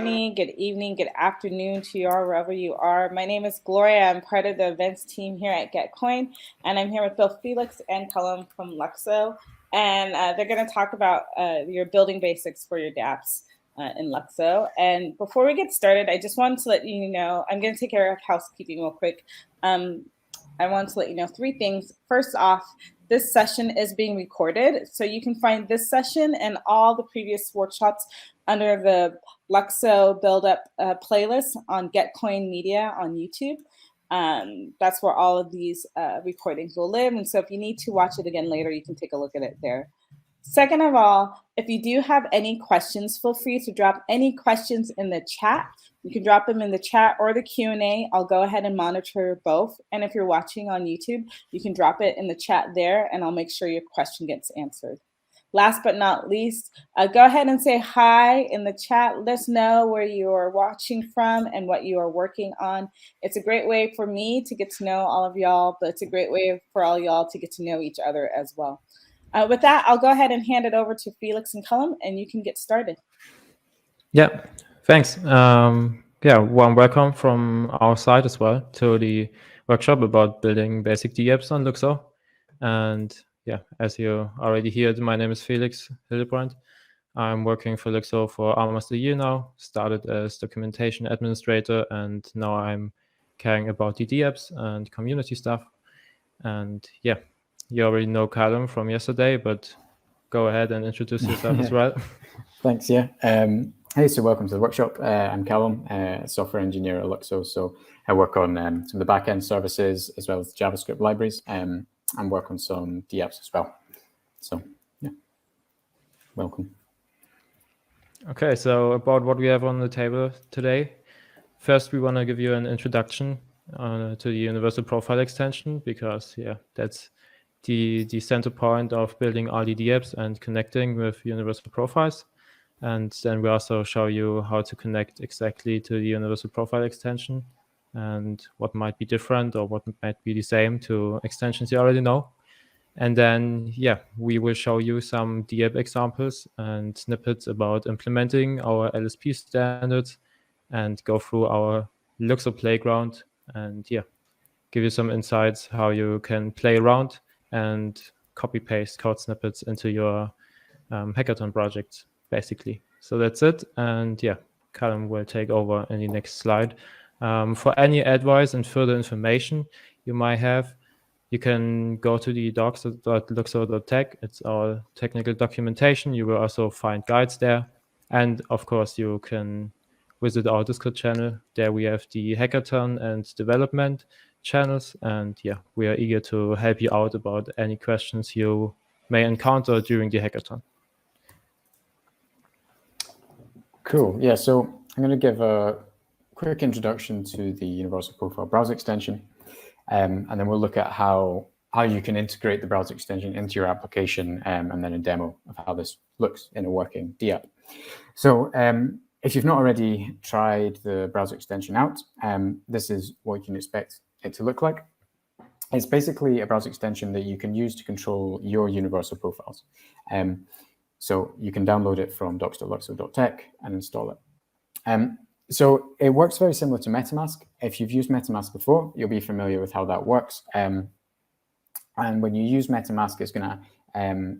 morning, good evening, good afternoon to you all, wherever you are. My name is Gloria. I'm part of the events team here at GetCoin, and I'm here with both Felix and Cullum from LUKSO, and they're going to talk about your building basics for your dApps in LUKSO. And before we get started, I just wanted to let you know, I'm going to take care of housekeeping real quick. I want to let you know 3 things. First off, this session is being recorded, so you can find this session and all the previous workshops under the LUKSO Build Up playlist on GetCoin Media on YouTube. That's where all of these recordings will live, and so if you need to watch it again later, you can take a look at it there. Second of all, if you do have any questions, feel free to drop any questions in the chat. You can drop them in the chat or the Q&A. I'll go ahead and monitor both. And if you're watching on YouTube, you can drop it in the chat there, and I'll make sure your question gets answered. Last but not least, go ahead and say hi in the chat. Let us know where you are watching from and what you are working on. It's a great way for me to get to know all of y'all, but it's a great way for all y'all to get to know each other as well. With that, I'll go ahead and hand it over to Felix and Cullum, and you can get started. Yeah, thanks. Warm welcome from our side as well to the workshop about building basic dApps on LUKSO. And yeah, as you already heard, my name is Felix Hildebrand. I'm working for LUKSO for almost a year now, started as documentation administrator, and now I'm caring about the dApps and community stuff. And yeah, you already know Callum from yesterday, but go ahead and introduce yourself as well. Thanks, yeah. Hey, so welcome to the workshop. I'm Callum, software engineer at LUKSO. So I work on some of the backend services as well as JavaScript libraries, and work on some dApps as well. So yeah, welcome. Okay, so about what we have on the table today. First, we want to give you an introduction to the Universal Profile extension, because yeah, that's the center point of building all the dApps and connecting with Universal Profiles. And then we also show you how to connect exactly to the Universal Profile extension and what might be different or what might be the same to extensions you already know. And then, yeah, we will show you some dApp examples and snippets about implementing our LSP standards and go through our LUKSO playground and, yeah, give you some insights how you can play around and copy-paste code snippets into your hackathon projects, basically. So that's it. And yeah, Callum will take over in the next slide. For any advice and further information you might have, you can go to the docs.lukso.tech. It's all technical documentation. You will also find guides there. And of course, you can visit our Discord channel. There we have the hackathon and development channels. And yeah, we are eager to help you out about any questions you may encounter during the hackathon. Cool. Yeah, so I'm going to give a quick introduction to the Universal Profile browser extension, and then we'll look at how you can integrate the browser extension into your application, and then a demo of how this looks in a working dApp. So if you've not already tried the browser extension out, this is what you can expect it to look like. It's basically a browser extension that you can use to control your universal profiles. So you can download it from docs.lukso.tech and install it. So it works very similar to MetaMask. If you've used MetaMask before, you'll be familiar with how that works. And when you use MetaMask, it's going to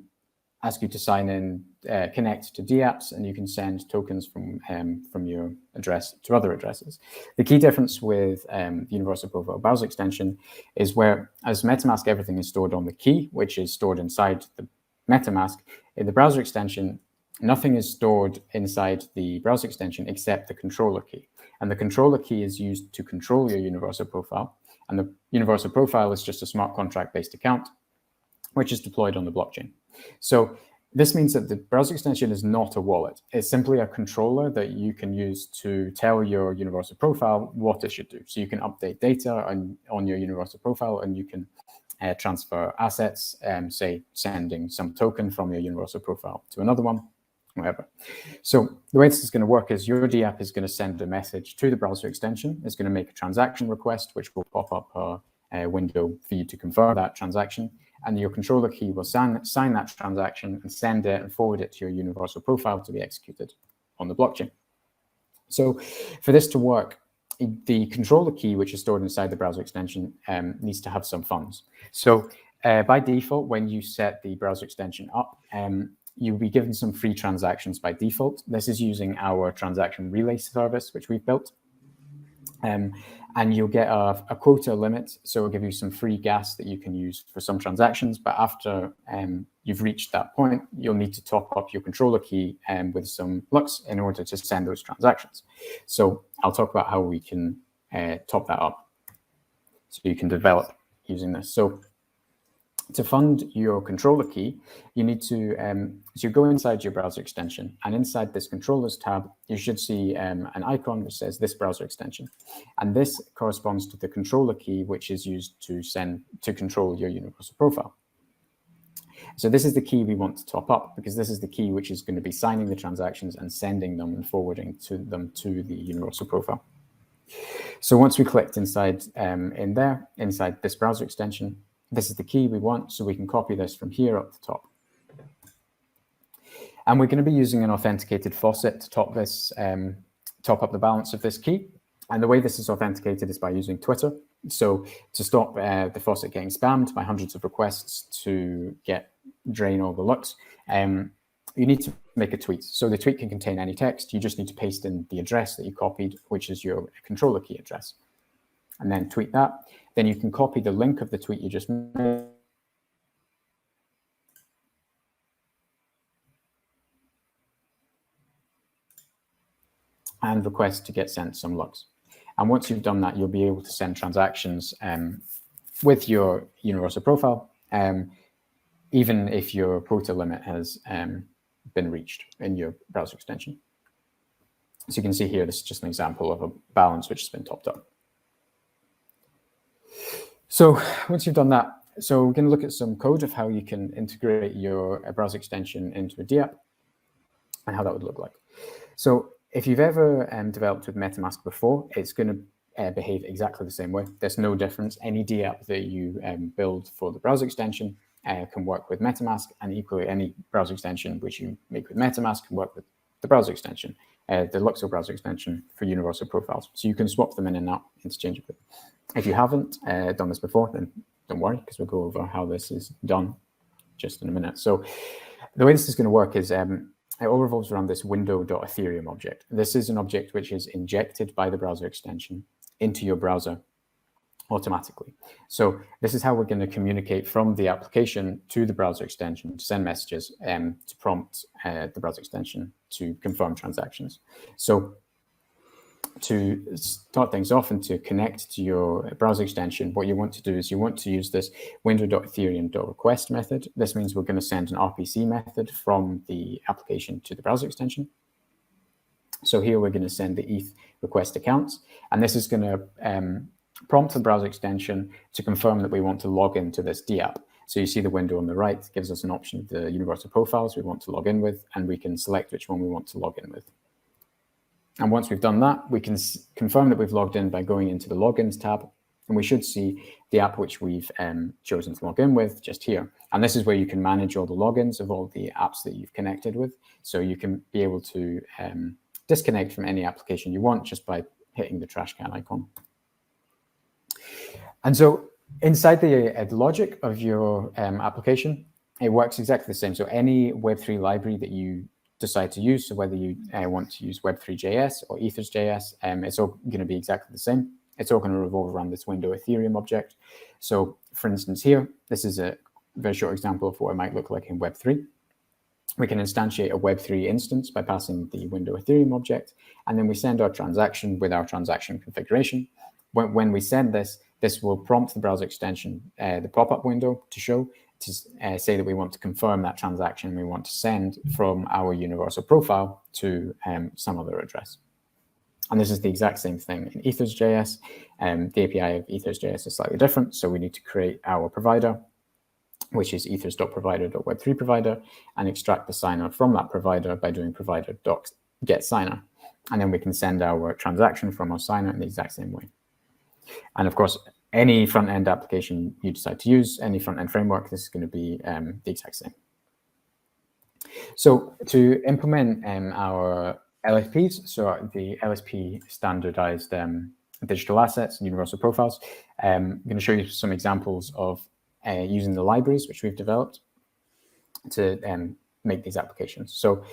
ask you to sign in, connect to dApps, and you can send tokens from your address to other addresses. The key difference with the Universal Profile browser extension is where, as MetaMask, everything is stored on the key, which is stored inside the MetaMask. In the browser extension, nothing is stored inside the browser extension except the controller key. And the controller key is used to control your Universal Profile. And the Universal Profile is just a smart contract-based account, which is deployed on the blockchain. So this means that the browser extension is not a wallet. It's simply a controller that you can use to tell your Universal Profile what it should do. So you can update data on your Universal Profile, and you can transfer assets, say sending some token from your Universal Profile to another one, whatever. So the way this is going to work is your dApp is going to send a message to the browser extension. It's going to make a transaction request, which will pop up a window for you to confirm that transaction. And your controller key will sign that transaction and send it and forward it to your Universal Profile to be executed on the blockchain. So for this to work, the controller key, which is stored inside the browser extension, needs to have some funds. So by default, when you set the browser extension up, you'll be given some free transactions by default. This is using our transaction relay service, which we've built. And you'll get a quota limit. So it'll give you some free gas that you can use for some transactions. But after you've reached that point, you'll need to top up your controller key with some LUKS in order to send those transactions. So I'll talk about how we can top that up so you can develop using this. So to fund your controller key, you need to so you go inside your browser extension, and inside this controllers tab, you should see an icon which says this browser extension. And this corresponds to the controller key, which is used to control your universal profile. So this is the key we want to top up, because this is the key which is going to be signing the transactions and sending them and forwarding them to the universal profile. So once we clicked inside inside this browser extension, this is the key we want, so we can copy this from here up the top. And we're going to be using an authenticated faucet to top up the balance of this key. And the way this is authenticated is by using Twitter. So to stop the faucet getting spammed by hundreds of requests to drain all the LUKS, you need to make a tweet. So the tweet can contain any text. You just need to paste in the address that you copied, which is your controller key address, and then tweet that. Then you can copy the link of the tweet you just made and request to get sent some LUKS. And once you've done that, you'll be able to send transactions with your universal profile, even if your quota limit has been reached in your browser extension. So you can see here, this is just an example of a balance which has been topped up. So once you've done that, so we're going to look at some code of how you can integrate your browser extension into a dApp and how that would look like. So if you've ever developed with MetaMask before, it's going to behave exactly the same way. There's no difference. Any dApp that you build for the browser extension can work with MetaMask, and equally any browser extension which you make with MetaMask can work with the browser extension, the LUKSO browser extension for universal profiles. So you can swap them in and out interchangeably. If you haven't done this before, then don't worry, because we'll go over how this is done just in a minute. So the way this is going to work is it all revolves around this window.ethereum object. This is an object which is injected by the browser extension into your browser automatically. So this is how we're going to communicate from the application to the browser extension to send messages to prompt the browser extension to confirm transactions. So to start things off and to connect to your browser extension, what you want to do is you want to use this window.ethereum.request method. This means we're going to send an RPC method from the application to the browser extension. So here we're going to send the ETH request accounts, and this is going to prompt the browser extension to confirm that we want to log into this dApp. So you see the window on the right gives us an option of the universal profiles we want to log in with, and we can select which one we want to log in with. And once we've done that, we can confirm that we've logged in by going into the Logins tab, and we should see the app which we've chosen to log in with just here. And this is where you can manage all the logins of all the apps that you've connected with. So you can be able to disconnect from any application you want just by hitting the trash can icon. And so inside the logic of your application, it works exactly the same. So any Web3 library that you decide to use, so whether you want to use Web3.js or Ethers.js, it's all going to be exactly the same. It's all going to revolve around this window Ethereum object. So for instance here, this is a very short example of what it might look like in Web3. We can instantiate a Web3 instance by passing the window Ethereum object, and then we send our transaction with our transaction configuration. When we send this, this will prompt the browser extension, the pop-up window to show, to say that we want to confirm that transaction we want to send from our universal profile to some other address. And this is the exact same thing in Ethers.js. The API of Ethers.js is slightly different, so we need to create our provider, which is ethers.provider.web3provider, and extract the signer from that provider by doing provider.getSigner. And then we can send our transaction from our signer in the exact same way. And of course, any front-end application you decide to use, any front-end framework, this is going to be the exact same. So to implement our LSPs, so the LSP standardized digital assets and universal profiles. I'm going to show you some examples of using the libraries which we've developed to make these applications. So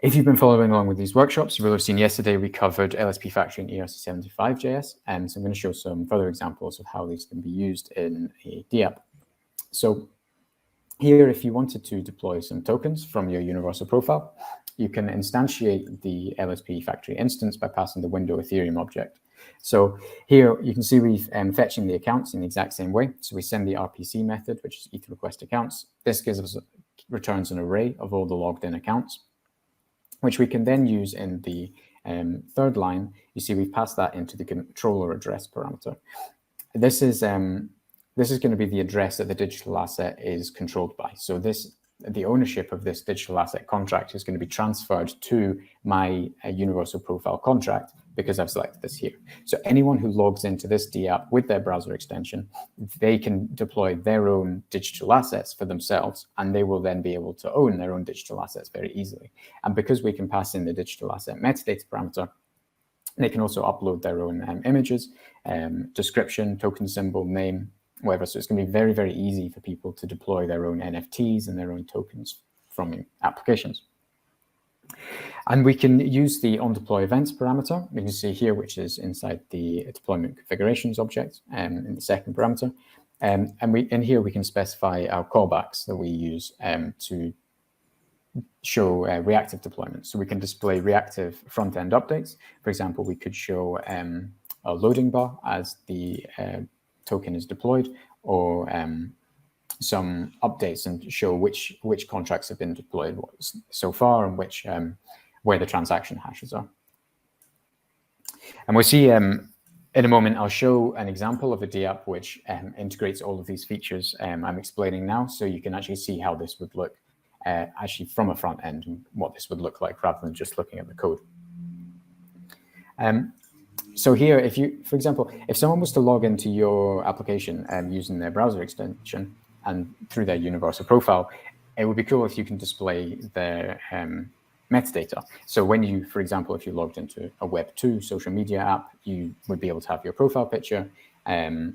if you've been following along with these workshops, you will have seen yesterday we covered LSP Factory and ERC75.js, so I'm going to show some further examples of how these can be used in a dApp. So here, if you wanted to deploy some tokens from your universal profile, you can instantiate the LSP Factory instance by passing the window Ethereum object. So here you can see we've fetching the accounts in the exact same way. So we send the RPC method, which is ETH request accounts. This returns an array of all the logged in accounts, which we can then use in the third line. You see we've passed that into the controller address parameter. This is going to be the address that the digital asset is controlled by. So the ownership of this digital asset contract is going to be transferred to my universal profile contract because I've selected this here. So anyone who logs into this dApp with their browser extension, they can deploy their own digital assets for themselves, and they will then be able to own their own digital assets very easily. And because we can pass in the digital asset metadata parameter, they can also upload their own images, description, token symbol, name, whatever. So it's going to be very, very easy for people to deploy their own NFTs and their own tokens from applications. And we can use the onDeploy events parameter, you can see here, which is inside the deployment configurations object in the second parameter. And in here, we can specify our callbacks that we use to show reactive deployment. So we can display reactive front-end updates. For example, we could show a loading bar as the token is deployed, or some updates and show which contracts have been deployed so far and which where the transaction hashes are. And we'll see in a moment, I'll show an example of a dApp which integrates all of these features I'm explaining now, so you can actually see how this would look actually from a front end and what this would look like rather than just looking at the code. So here, if you, for example, if someone was to log into your application using their browser extension and through their universal profile, it would be cool if you can display their metadata. So when you, for example, if you logged into a Web2 social media app, you would be able to have your profile picture and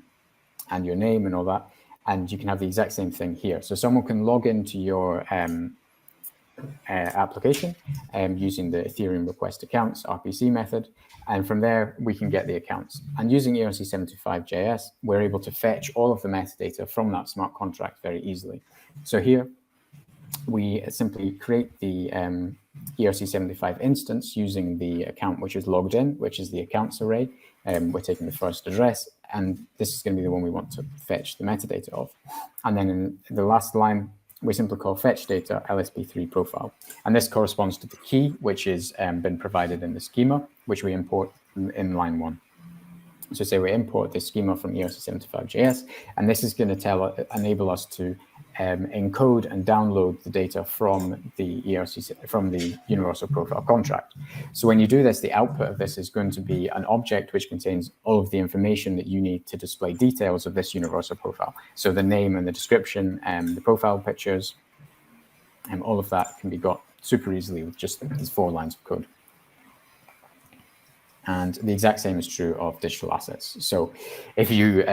your name and all that. And you can have the exact same thing here. So someone can log into your application using the Ethereum request accounts RPC method. And from there, we can get the accounts. And using ERC75.js, we're able to fetch all of the metadata from that smart contract very easily. So here, we simply create the ERC75 instance using the account which is logged in, which is the accounts array. We're taking the first address, and this is going to be the one we want to fetch the metadata of. And then in the last line, we simply call fetch data LSP3 profile. And this corresponds to the key, which has been provided in the schema, which we import in line 1. So say we import this schema from ERC75.js, and this is going to enable us to encode and download the data from the from the universal profile contract. So when you do this, the output of this is going to be an object which contains all of the information that you need to display details of this universal profile. So the name and the description and the profile pictures, and all of that can be got super easily with just these 4 lines of code. And the exact same is true of digital assets. So if you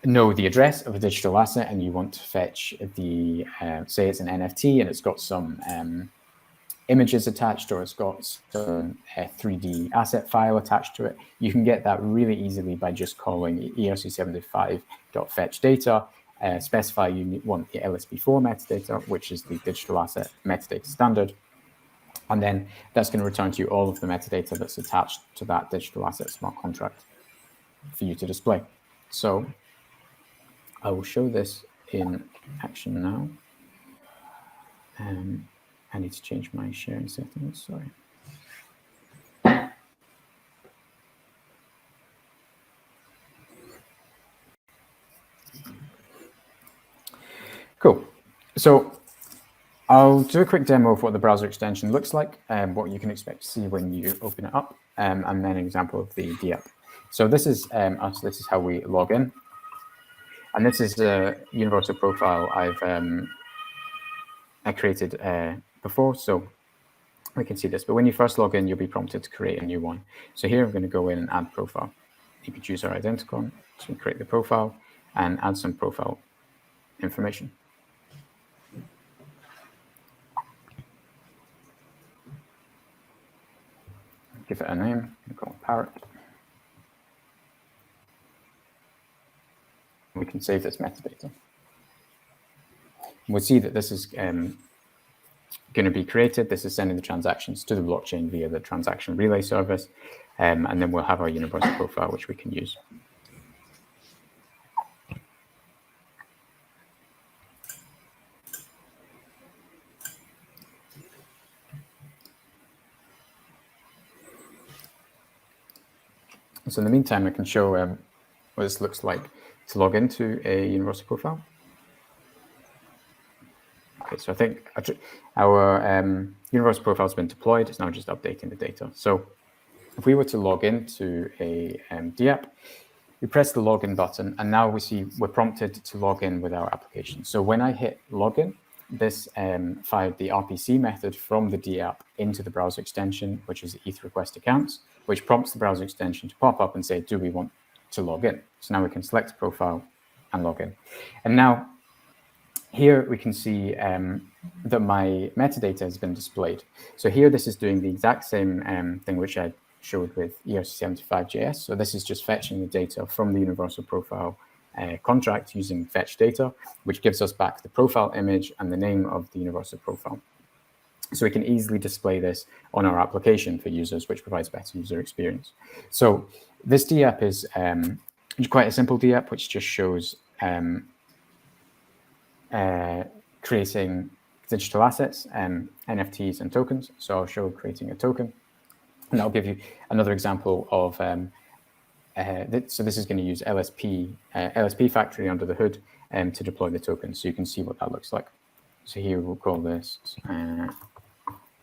know the address of a digital asset and you want to fetch the, say it's an NFT and it's got some images attached, or it's got some 3D asset file attached to it, you can get that really easily by just calling ERC75.fetchData, specify you want the LSP4 metadata, which is the digital asset metadata standard. And then that's going to return to you all of the metadata that's attached to that digital asset smart contract for you to display. So I will show this in action now. I need to change my sharing settings, sorry. Cool. So I'll do a quick demo of what the browser extension looks like, and what you can expect to see when you open it up, and then an example of the dApp. So this is us. This is how we log in, and this is the universal profile I created before. So we can see this. But when you first log in, you'll be prompted to create a new one. So here I'm going to go in and add profile. You could choose our identical, so create the profile and add some profile information. Give it a name, call it parrot. We can save this metadata. We'll see that this is going to be created. This is sending the transactions to the blockchain via the transaction relay service. And then we'll have our universal profile, which we can use. So in the meantime, I can show what this looks like to log into a universal profile. Okay, so I think our universal profile has been deployed. It's now just updating the data. So if we were to log into a dApp, we press the login button, and now we see we're prompted to log in with our application. So when I hit login, this fired the RPC method from the dApp into the browser extension, which is the ETH request accounts, which prompts the browser extension to pop up and say, do we want to log in? So now we can select a profile and log in. And now here we can see that my metadata has been displayed. So here this is doing the exact same thing which I showed with ERC75JS. So this is just fetching the data from the universal profile contract using fetch data, which gives us back the profile image and the name of the universal profile. So we can easily display this on our application for users, which provides better user experience. So this dApp is quite a simple dApp, which just shows creating digital assets, NFTs and tokens. So I'll show creating a token, and I'll give you another example of so this is going to use LSP factory under the hood to deploy the token. So you can see what that looks like. So here we'll call this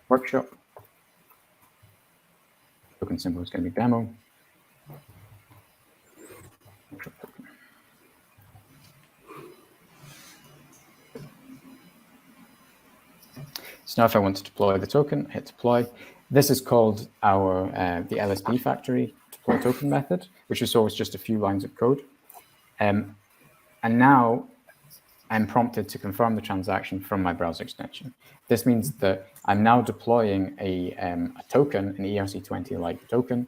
workshop. Token symbol is going to be demo. So now if I want to deploy the token, hit deploy. This is called our the LSP factory deploy token method, which we saw was just a few lines of code. And now I'm prompted to confirm the transaction from my browser extension. This means that I'm now deploying a token, an ERC20-like token,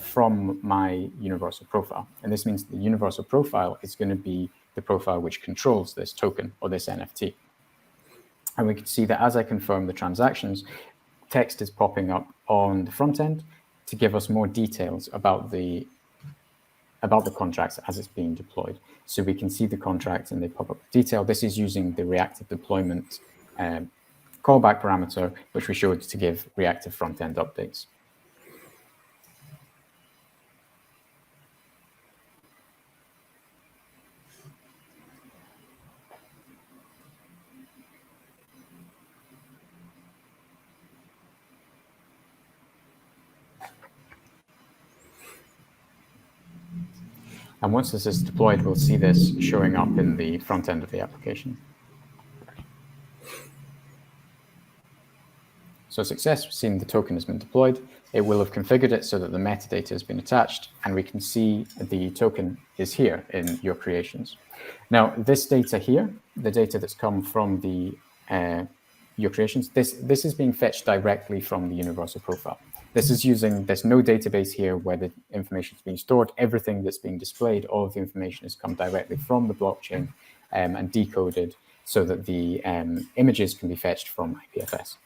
from my universal profile. And this means the universal profile is going to be the profile which controls this token or this NFT. And we can see that as I confirm the transactions, text is popping up on the front end to give us more details about the contracts as it's being deployed. So we can see the contracts and they pop up with detail. This is using the reactive deployment callback parameter, which we showed to give reactive front-end updates. And once this is deployed, we'll see this showing up in the front end of the application. So success, we've seen the token has been deployed. It will have configured it so that the metadata has been attached, and we can see the token is here in your creations. Now, this data here, the data that's come from the your creations, this is being fetched directly from the universal profile. This is using, there's no database here where the information is being stored. Everything that's being displayed, all of the information has come directly from the blockchain and decoded so that the images can be fetched from IPFS.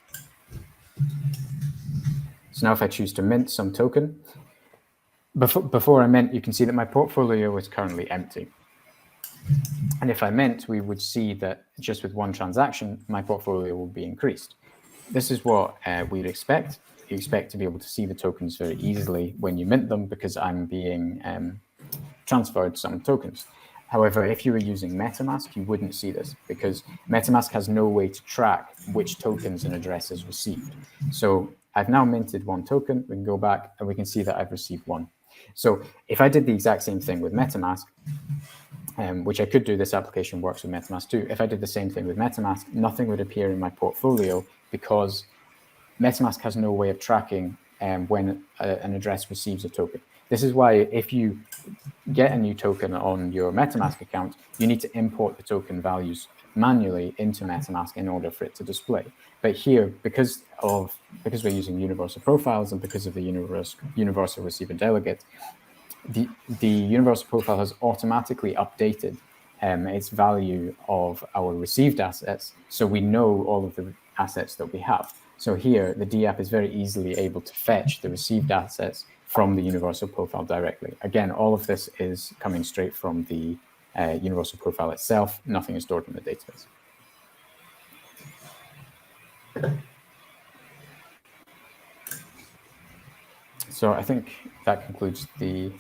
So now if I choose to mint some token, before I mint, you can see that my portfolio is currently empty. And if I mint, we would see that just with one transaction, my portfolio will be increased. This is what we'd expect. You expect to be able to see the tokens very easily when you mint them because I'm being transferred some tokens. However, if you were using MetaMask, you wouldn't see this because MetaMask has no way to track which tokens an address has received. So I've now minted one token. We can go back and we can see that I've received one. So if I did the exact same thing with MetaMask, which I could do, this application works with MetaMask too. If I did the same thing with MetaMask, nothing would appear in my portfolio because MetaMask has no way of tracking when an address receives a token. This is why if you get a new token on your MetaMask account, you need to import the token values manually into MetaMask in order for it to display. But here, because we're using universal profiles and because of the universal receiver delegate, the universal profile has automatically updated its value of our received assets, so we know all of the assets that we have. So here, the dApp is very easily able to fetch the received assets from the universal profile directly. Again, all of this is coming straight from the universal profile itself. Nothing is stored in the database. So I think that concludes this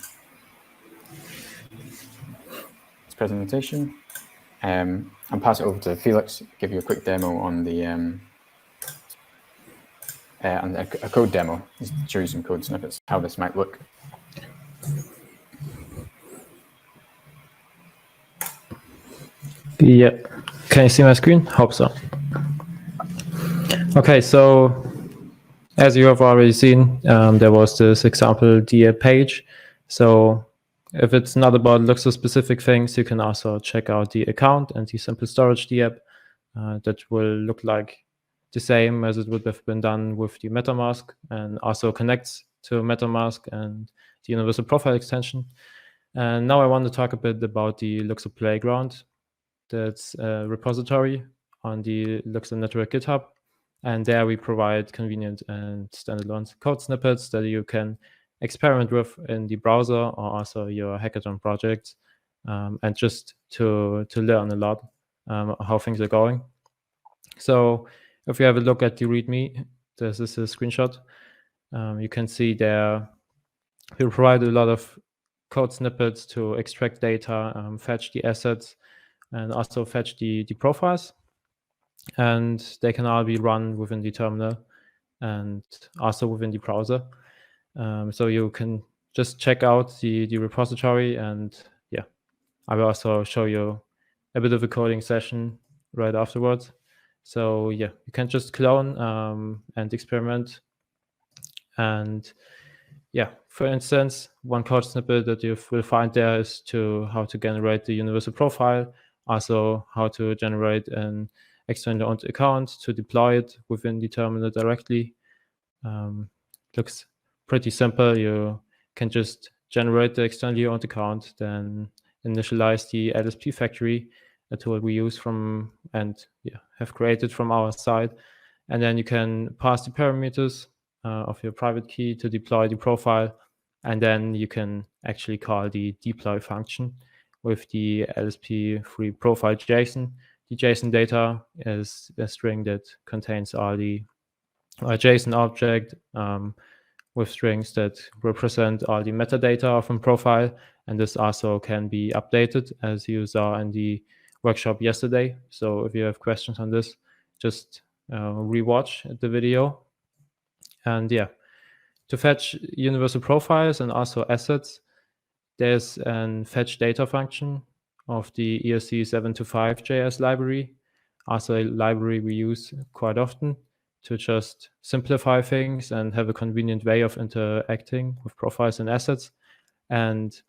presentation. I'll pass it over to Felix, give you a quick demo on a code demo, just to show you some code snippets, how this might look. Yeah, can you see my screen? Hope so. Okay, so as you have already seen, there was this example dApp page. So if it's not about LUKSO specific things, you can also check out the account and the simple storage dApp that will look like the same as it would have been done with the MetaMask, and also connects to MetaMask and the universal profile extension. And now I want to talk a bit about the LUKSO Playground. That's a repository on the LUKSO network GitHub. And there we provide convenient and standalone code snippets that you can experiment with in the browser or also your hackathon projects, and just to learn a lot how things are going. So if you have a look at the README, this is a screenshot. You can see there we provide a lot of code snippets to extract data, fetch the assets, and also fetch the profiles. And they can all be run within the terminal and also within the browser. So you can just check out the repository, and yeah, I will also show you a bit of a coding session right afterwards. So yeah, you can just clone and experiment. And yeah, for instance, one code snippet that you will find there is how to generate the universal profile, also how to generate an externally owned account to deploy it within the terminal directly. Looks pretty simple. You can just generate the externally owned account, then initialize the LSP factory, a tool we use have created from our side. And then you can pass the parameters of your private key to deploy the profile. And then you can actually call the deploy function with the LSP free profile JSON. The JSON data is a string that contains all the JSON object with strings that represent all the metadata of a profile. And this also can be updated, as you saw in the workshop yesterday. So if you have questions on this, just rewatch the video. And yeah, to fetch universal profiles and also assets, there's an fetch data function of the ERC725JS library, also a library we use quite often to just simplify things and have a convenient way of interacting with profiles and assets. And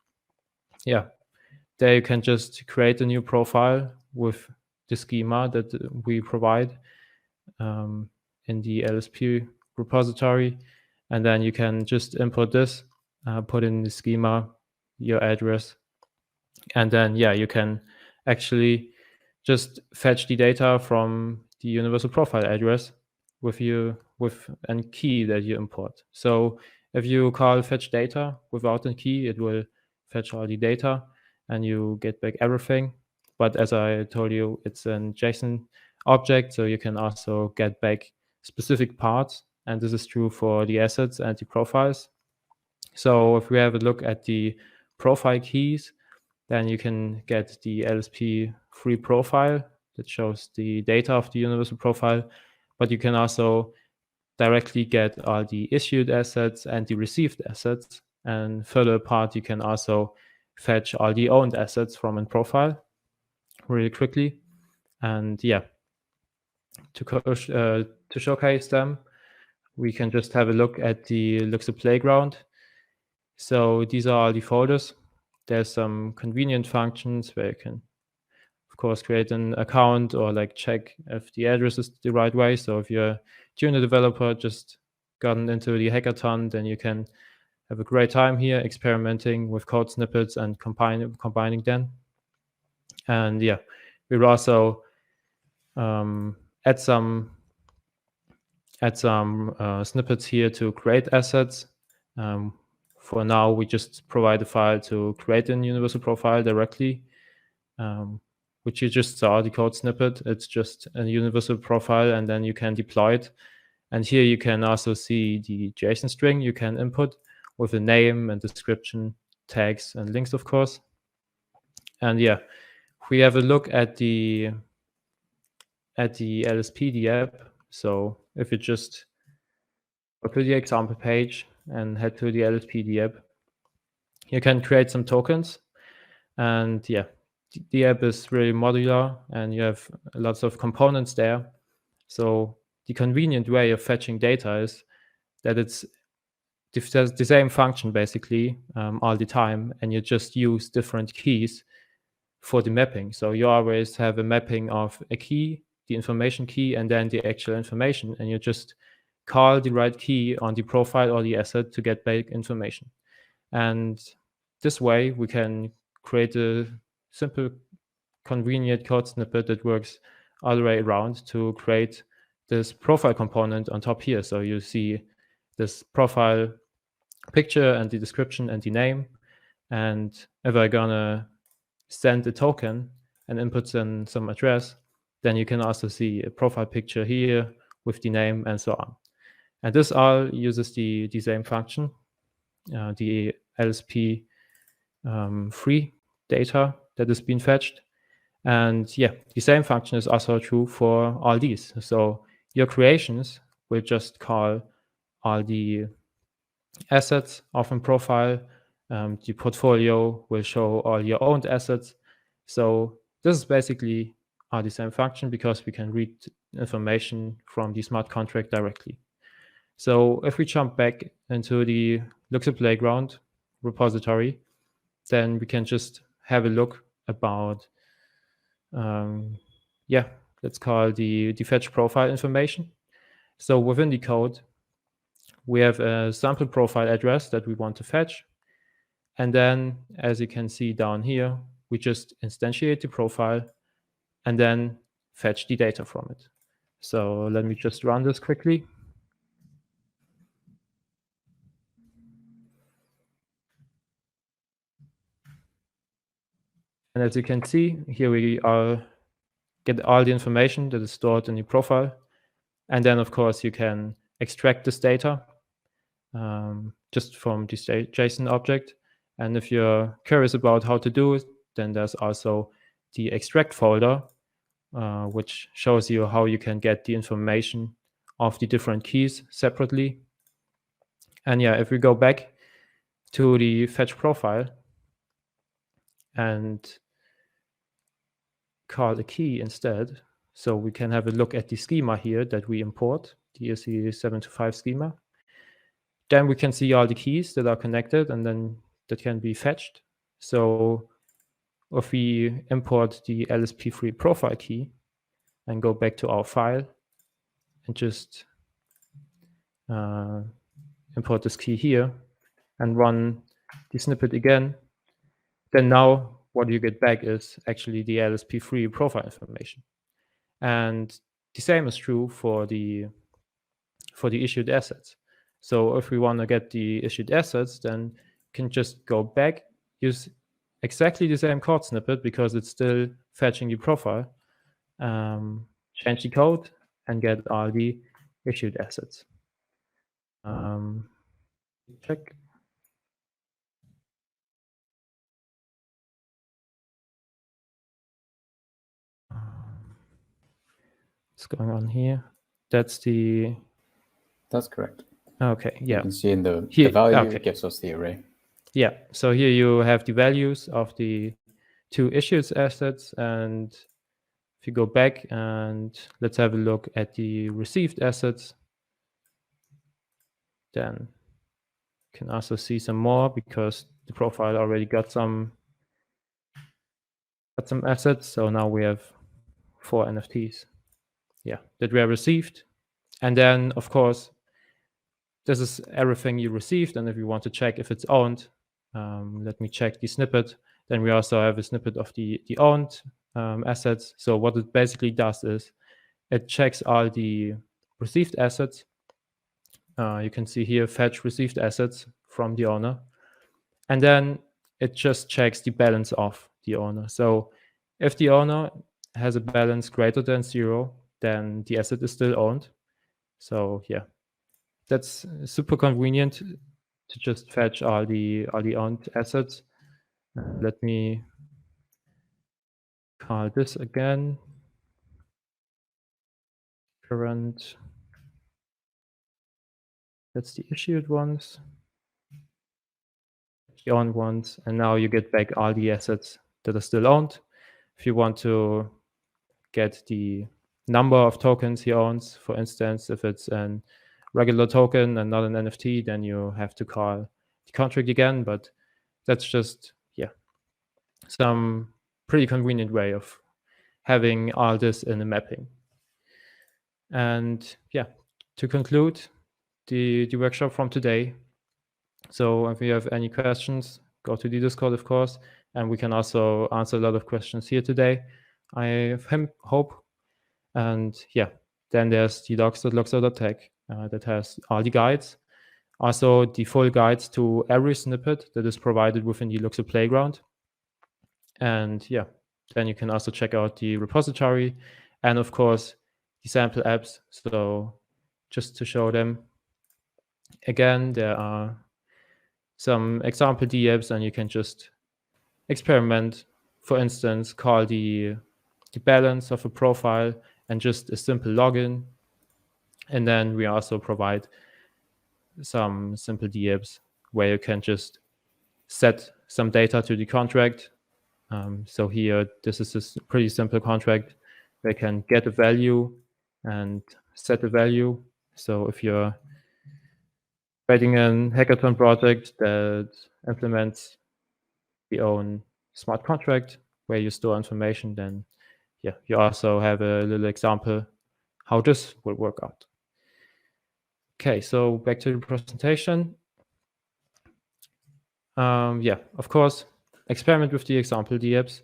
yeah, there you can just create a new profile with the schema that we provide in the LSP repository. And then you can just import this, put in the schema, your address, and then yeah, you can actually just fetch the data from the universal profile address with a key that you import. So if you call fetch data without a key, it will fetch all the data and you get back everything. But as I told you, it's a JSON object, so you can also get back specific parts, and this is true for the assets and the profiles. So if we have a look at the profile keys, then you can get the LSP free profile that shows the data of the universal profile, but you can also directly get all the issued assets and the received assets. And further apart, you can also fetch all the owned assets from a profile really quickly. And yeah, to showcase them, we can just have a look at the LUKSO playground. So these are all the folders. There's some convenient functions where you can, of course, create an account or like check if the address is the right way. So if you're a junior developer just gotten into the hackathon, then you can have a great time here experimenting with code snippets and combining them. And yeah, we'll also add some snippets here to create assets. For now, we just provide a file to create a universal profile directly, which you just saw, the code snippet. It's just a universal profile, and then you can deploy it. And here you can also see the JSON string you can input with a name and description, tags, and links, of course. And yeah, we have a look at the LSP dApp. So if you just go to the example page and head to the LSP dApp, you can create some tokens. And yeah, the app is really modular and you have lots of components there. So the convenient way of fetching data is that it's the same function basically all the time, and you just use different keys for the mapping. So you always have a mapping of a key, the information key, and then the actual information, and you just call the right key on the profile or the asset to get back information. And this way we can create a simple, convenient code snippet that works all the way around to create this profile component on top here. So you see this profile picture and the description and the name. And if I'm gonna send a token and input in some address, then you can also see a profile picture here with the name and so on. And this all uses the same function, the LSP free data that is being fetched. And yeah, the same function is also true for all these. So your creations will just call all the assets of a profile. The portfolio will show all your owned assets. So this is basically the same function because we can read information from the smart contract directly. So if we jump back into the LUKSO playground repository, then we can just have a look about, let's call the fetch profile information. So within the code, we have a sample profile address that we want to fetch. And then, as you can see down here, we just instantiate the profile and then fetch the data from it. So let me just run this quickly. And as you can see, here we get all the information that is stored in the profile. And then, of course, you can extract this data just from this JSON object. And if you're curious about how to do it, then there's also the extract folder, which shows you how you can get the information of the different keys separately. And yeah, if we go back to the fetch profile and call a key instead, so we can have a look at the schema here that we import, the ESC725 schema. Then we can see all the keys that are connected and then that can be fetched. So if we import the LSP3 profile key and go back to our file and just import this key here and run the snippet again, then now what you get back is actually the LSP3 profile information. And the same is true for the issued assets. So if we want to get the issued assets, then you can just go back, use exactly the same code snippet because it's still fetching the profile, change the code, and get all the issued assets. Check. What's going on here? That's correct. Okay, yeah. You can see in the value, it gives us the array. Yeah, so here you have the values of the two issued assets. And if you go back and let's have a look at the received assets. then you can also see some more because the profile already got some assets. So now we have 4 NFTs, that were received. And then, of course, this is everything you received. And if you want to check if it's owned, let me check the snippet. Then we also have a snippet of the owned assets. So what it basically does is it checks all the received assets. You can see here, fetch received assets from the owner. And then it just checks the balance of the owner. So if the owner has a balance greater than 0, then the asset is still owned. So that's super convenient to just fetch all the owned assets. Let me call this again. Current. That's the issued ones. The owned ones, and now you get back all the assets that are still owned. If you want to get the number of tokens he owns, for instance, if it's a regular token and not an NFT, then you have to call the contract again. But that's just some pretty convenient way of having all this in a mapping. And to conclude the workshop from today, so if you have any questions, go to the Discord, of course, and we can also answer a lot of questions here today, I hope. And then there's the docs.luxo.tech that has all the guides, also the full guides to every snippet that is provided within the LUKSO playground. And then you can also check out the repository and, of course, the sample apps. So just to show them again, there are some example dApps, and you can just experiment. For instance, call the balance of a profile and just a simple login. And then we also provide some simple dApps where you can just set some data to the contract. So here, this is a pretty simple contract. They can get a value and set a value. So if you're writing a hackathon project that implements your own smart contract where you store information, then you also have a little example how this will work out. Okay, so back to the presentation. Of course, experiment with the example dApps.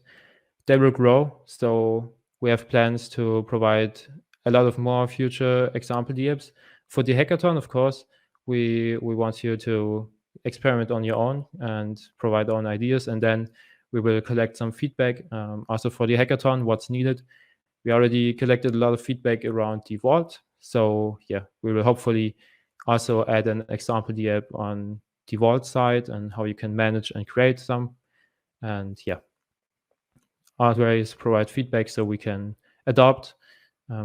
They will grow, so we have plans to provide a lot of more future example dApps. For the hackathon, of course, we want you to experiment on your own and provide own ideas, and then we will collect some feedback. Also for the hackathon, what's needed. We already collected a lot of feedback around the vault, so we will hopefully also add an example dApp on the vault side and how you can manage and create some. And always provide feedback so we can adopt.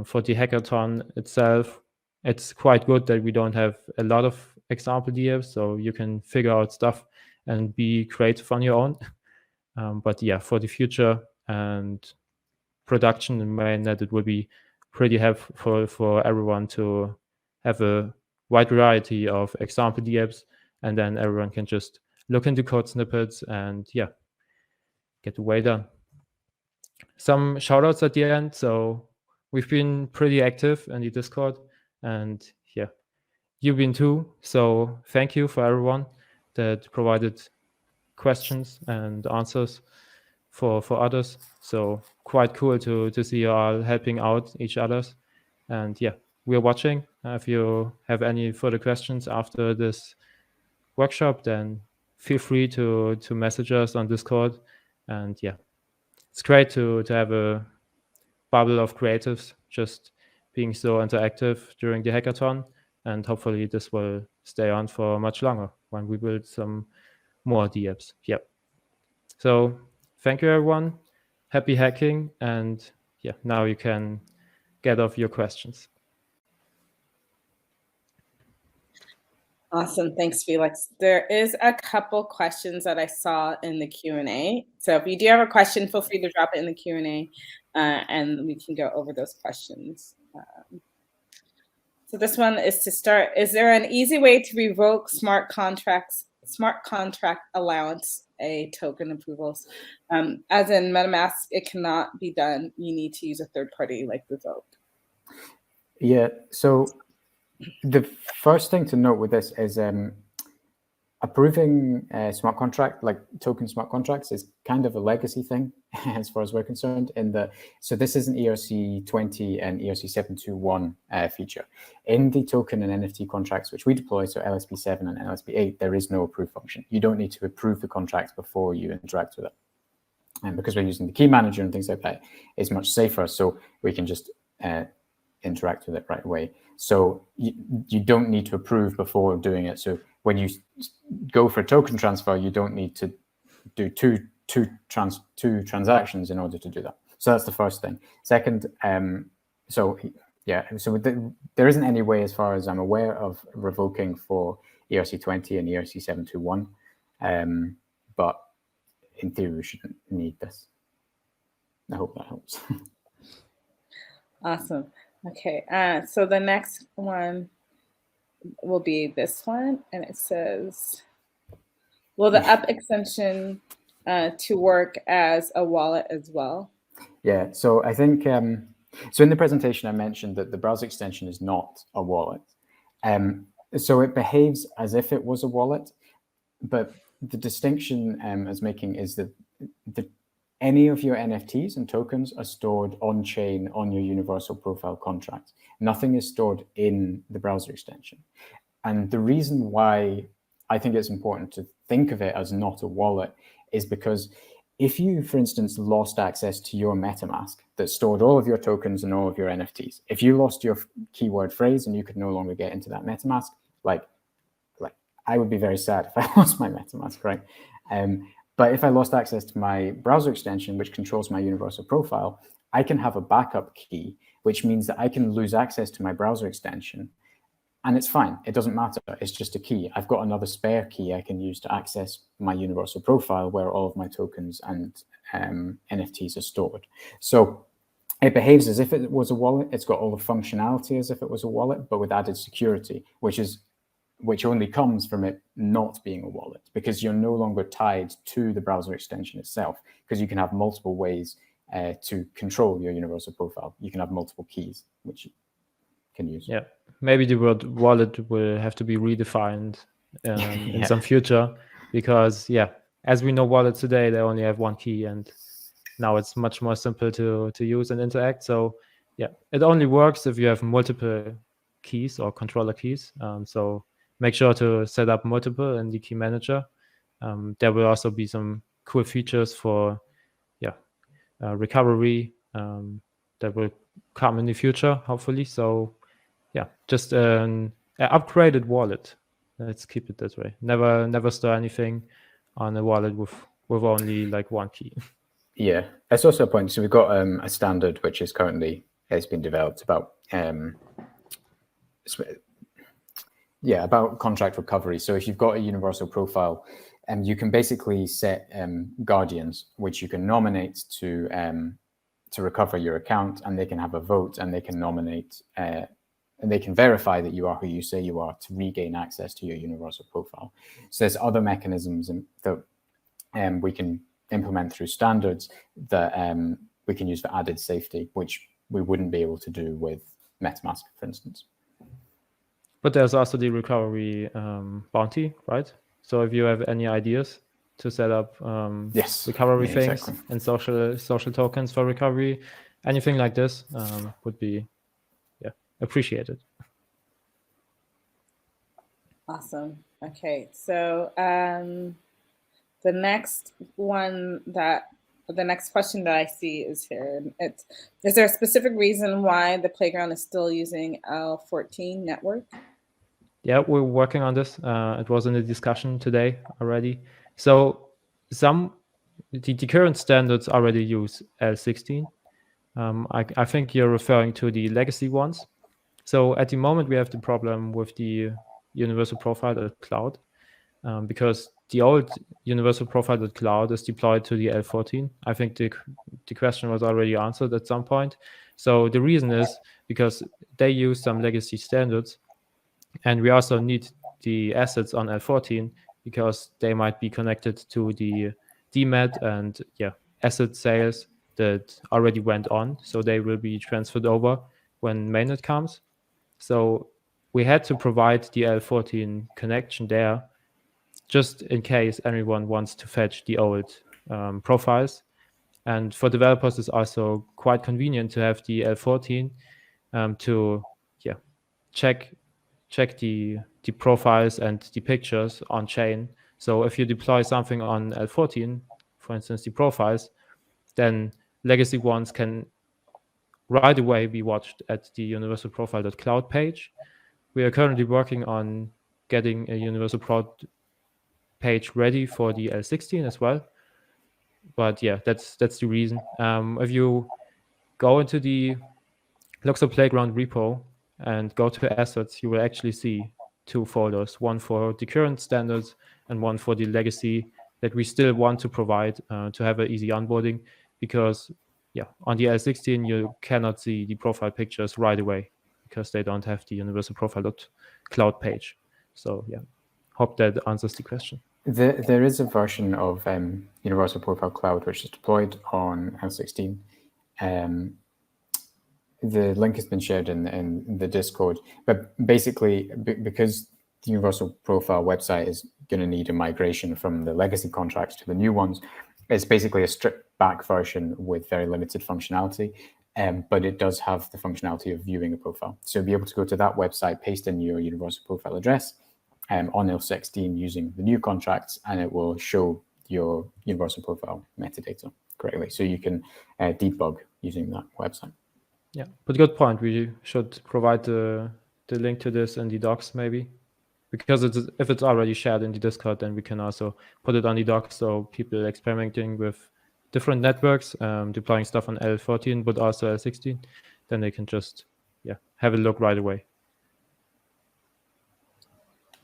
For the hackathon itself, it's quite good that we don't have a lot of example dApps, so you can figure out stuff and be creative on your own. But for the future and production in mainnet, it will be pretty helpful for everyone to have a wide variety of example dApps, and then everyone can just look into code snippets and get the way done. Some shoutouts at the end. So we've been pretty active in the Discord, and you've been too. So thank you for everyone that provided questions and answers for others. So quite cool to see you all helping out each other. And we're watching. If you have any further questions after this workshop, then feel free to message us on Discord. And it's great to have a bubble of creatives just being so interactive during the hackathon, and hopefully this will stay on for much longer when we build some more dApps. So thank you, everyone. Happy hacking, and now you can get off your questions. Awesome. Thanks, Felix. There is a couple questions that I saw in the Q&A. So if you do have a question, feel free to drop it in the Q&A, and we can go over those questions. So this one is to start. Is there an easy way to revoke smart contract allowance a token approvals? As in MetaMask, it cannot be done. You need to use a third party like revoke. Yeah. So the first thing to note with this is approving smart contract, like token smart contracts, is kind of a legacy thing as far as we're concerned. So this is an ERC20 and ERC721 feature. In the token and NFT contracts which we deploy, so LSP7 and LSP8, there is no approve function. You don't need to approve the contract before you interact with it. And because we're using the key manager and things like that, it's much safer. So we can just interact with it right away. So you don't need to approve before doing it. So when you go for a token transfer, you don't need to do two transactions in order to do that. So that's the first thing. Second, there isn't any way, as far as I'm aware, of revoking for ERC20 and ERC721, but in theory, we shouldn't need this. I hope that helps. Awesome. Okay, so the next one will be this one, and it says, will the app extension to work as a wallet as well? Yeah, so I think, so in the presentation I mentioned that the browser extension is not a wallet. So it behaves as if it was a wallet, but the distinction as making is that any of your NFTs and tokens are stored on-chain on your universal profile contract. Nothing is stored in the browser extension. And the reason why I think it's important to think of it as not a wallet is because if you, for instance, lost access to your MetaMask that stored all of your tokens and all of your NFTs, if you lost your keyword phrase and you could no longer get into that MetaMask, like I would be very sad if I lost my MetaMask, right? But if I lost access to my browser extension, which controls my universal profile, I can have a backup key, which means that I can lose access to my browser extension. And it's fine. It doesn't matter. It's just a key. I've got another spare key I can use to access my universal profile where all of my tokens and NFTs are stored. So it behaves as if it was a wallet. It's got all the functionality as if it was a wallet, but with added security, which only comes from it not being a wallet, because you're no longer tied to the browser extension itself, because you can have multiple ways to control your universal profile. You can have multiple keys, which you can use. Yeah, maybe the word wallet will have to be redefined in some future, because as we know wallets today, they only have one key, and now it's much more simple to use and interact. So it only works if you have multiple keys or controller keys. So make sure to set up multiple in the key manager. There will also be some cool features for recovery that will come in the future, hopefully. So just an upgraded wallet. Let's keep it that way. Never store anything on a wallet with only like one key. Yeah, that's also a point. So we've got a standard which is currently has been developed about about contract recovery. So if you've got a universal profile, you can basically set guardians, which you can nominate to recover your account, and they can have a vote, and they can nominate and they can verify that you are who you say you are to regain access to your universal profile. So there's other mechanisms that we can implement through standards that we can use for added safety, which we wouldn't be able to do with MetaMask, for instance. But there's also the recovery bounty, right? So if you have any ideas to set up recovery things and social tokens for recovery, anything like this would be appreciated. Awesome. Okay, so the next question that I see is here. Is there a specific reason why the playground is still using L14 network? Yeah, we're working on this. It was in the discussion today already. So the current standards already use L16. I think you're referring to the legacy ones. So at the moment, we have the problem with the universal profile.cloud because the old universal profile.cloud is deployed to the L14. I think the question was already answered at some point. So the reason is because they use some legacy standards. And we also need the assets on L14 because they might be connected to the DMAT and asset sales that already went on. So they will be transferred over when mainnet comes. So we had to provide the L14 connection there just in case anyone wants to fetch the old profiles. And for developers, it's also quite convenient to have the L14 to check the profiles and the pictures on chain. So if you deploy something on L14, for instance, the profiles, then legacy ones can right away be watched at the universalprofile.cloud page. We are currently working on getting a universal prod page ready for the L16 as well. But yeah, that's the reason. If you go into the LUKSO Playground repo and go to assets, you will actually see two folders, one for the current standards and one for the legacy that we still want to provide to have an easy onboarding, because on the L16 you cannot see the profile pictures right away because they don't have the universal profile.cloud page. So hope that answers the question. There is a version of Universal Profile Cloud which is deployed on L16. The link has been shared in the Discord, but basically because the Universal Profile website is going to need a migration from the legacy contracts to the new ones, it's basically a stripped back version with very limited functionality, but it does have the functionality of viewing a profile. So you'll be able to go to that website, paste in your Universal Profile address on L16 using the new contracts, and it will show your Universal Profile metadata correctly. So you can debug using that website. Yeah, but good point. We should provide the link to this in the docs maybe, because if it's already shared in the Discord, then we can also put it on the docs so people experimenting with different networks, deploying stuff on L14 but also L16, then they can just have a look right away.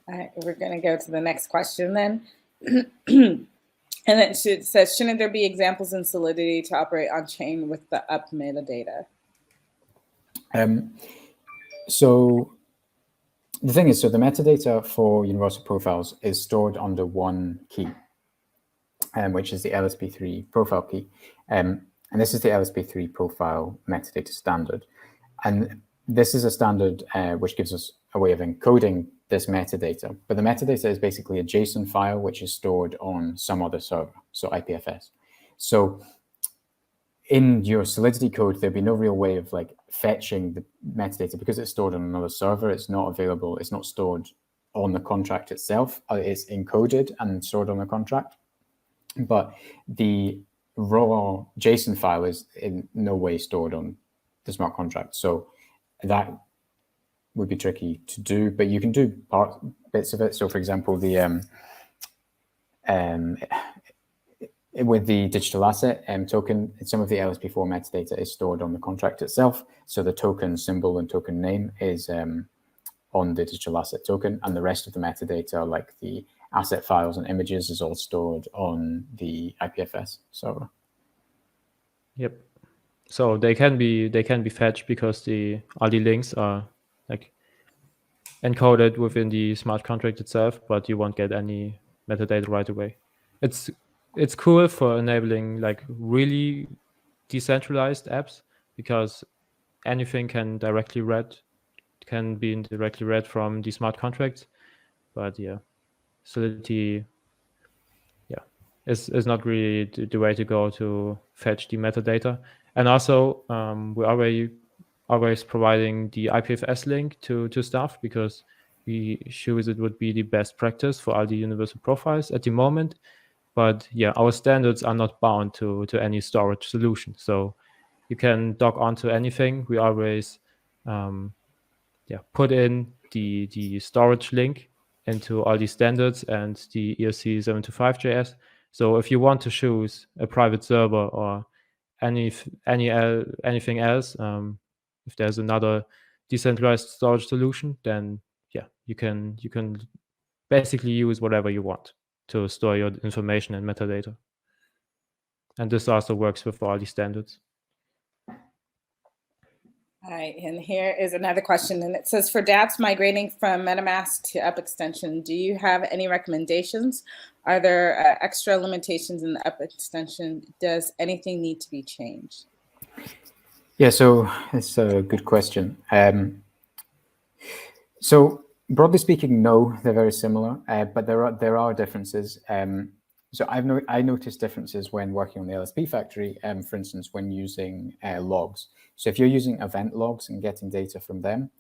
All right, we're going to go to the next question then. And it says, shouldn't there be examples in Solidity to operate on chain with the up metadata? So the thing is, so the metadata for universal profiles is stored under one key, which is the LSP3 profile key. And this is the LSP3 profile metadata standard. And this is a standard which gives us a way of encoding this metadata. But the metadata is basically a JSON file which is stored on some other server, so IPFS. So in your Solidity code, there'd be no real way of like fetching the metadata because it's stored on another server. It's not available. It's not stored on the contract itself. It's encoded and stored on the contract. But the raw JSON file is in no way stored on the smart contract. So that would be tricky to do, but you can do bits of it. So for example, the with the digital asset token, some of the LSP4 metadata is stored on the contract itself. So the token symbol and token name is on the digital asset token, and the rest of the metadata, like the asset files and images, is all stored on the IPFS server. Yep. So they can be fetched because all the links are like encoded within the smart contract itself, but you won't get any metadata right away. It's cool for enabling like really decentralized apps because anything can be directly read from the smart contracts. But Solidity is not really the way to go to fetch the metadata. And also we're always providing the IPFS link to stuff because we choose it would be the best practice for all the universal profiles at the moment. But our standards are not bound to any storage solution. So you can dock onto anything. We always put in the storage link into all the standards and the ERC 725JS. So if you want to choose a private server or anything else, if there's another decentralized storage solution, then you can basically use whatever you want to store your information and metadata. And this also works with all the standards. All right, and here is another question, and it says, for dApps migrating from MetaMask to app extension, do you have any recommendations? Are there extra limitations in the app extension? Does anything need to be changed? Yeah, so it's a good question. So broadly speaking, no, they're very similar, but there are differences. So I noticed differences when working on the LSP factory, for instance, when using logs. So if you're using event logs and getting data from them,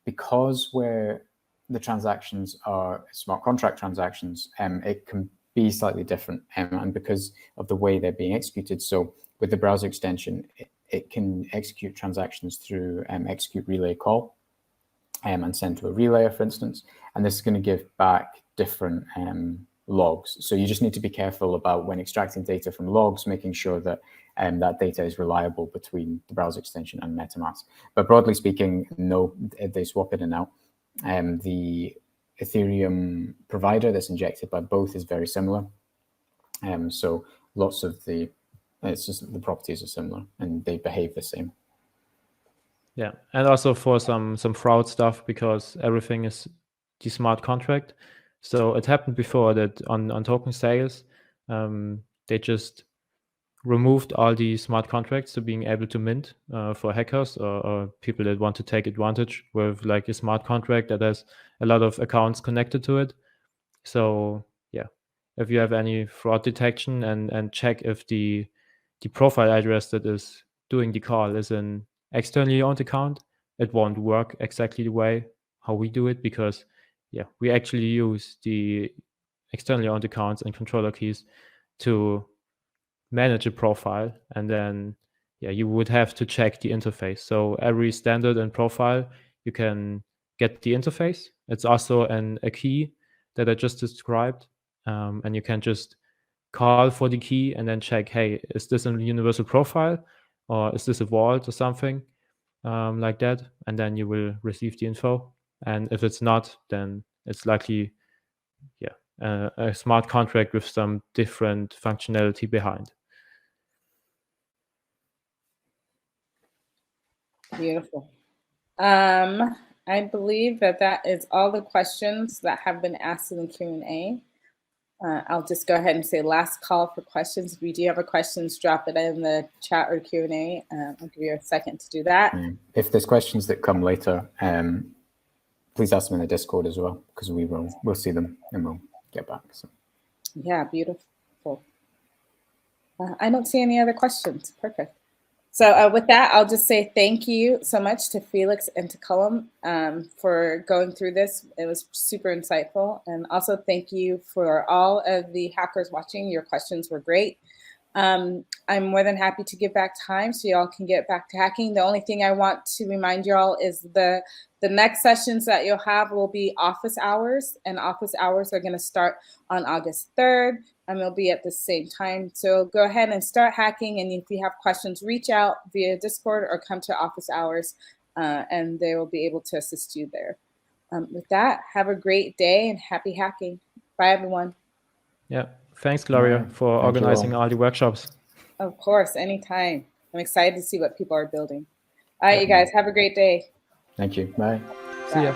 because where the transactions are smart contract transactions, it can be slightly different, and because of the way they're being executed. So with the browser extension, it can execute transactions through execute relay call and send to a relayer, for instance, and this is going to give back different logs. So you just need to be careful about when extracting data from logs, making sure that that data is reliable between the browser extension and MetaMask. But broadly speaking, no, they swap in and out. The Ethereum provider that's injected by both is very similar. So lots of it's just the properties are similar and they behave the same. Yeah, and also for some fraud stuff, because everything is the smart contract. So it happened before that on token sales, they just removed all the smart contracts to being able to mint for hackers or people that want to take advantage with like a smart contract that has a lot of accounts connected to it. So yeah, if you have any fraud detection and check if the profile address that is doing the call is an externally owned account, it won't work exactly the way how we do it, because yeah, we actually use the externally owned accounts and controller keys to manage a profile, and then yeah, you would have to check the interface. So every standard and profile, you can get the interface. It's also a key that I just described, and you can just call for the key and then check, hey, is this a universal profile or is this a vault or something like that? And then you will receive the info. And if it's not, then it's likely, yeah, a smart contract with some different functionality behind. Beautiful. I believe that is all the questions that have been asked in the Q&A. I'll just go ahead and say last call for questions. If you do have a questions, drop it in the chat or Q&A. I'll give you a second to do that. If there's questions that come later, please ask them in the Discord as well, because we'll see them and we'll get back. So. Yeah, beautiful. I don't see any other questions. Perfect. So with that, I'll just say thank you so much to Felix and to Cullum for going through this. It was super insightful. And also thank you for all of the hackers watching. Your questions were great. I'm more than happy to give back time so y'all can get back to hacking. The only thing I want to remind y'all is the next sessions that you'll have will be office hours, and office hours are going to start on August 3rd, and they'll be at the same time. So go ahead and start hacking, and if you have questions, reach out via Discord or come to office hours, and they will be able to assist you there. With that, have a great day and happy hacking. Bye, everyone. Yeah. Thanks, Gloria, for organizing all the workshops. Of course, anytime. I'm excited to see what people are building. All right, you guys, have a great day. Thank you. Bye. See ya.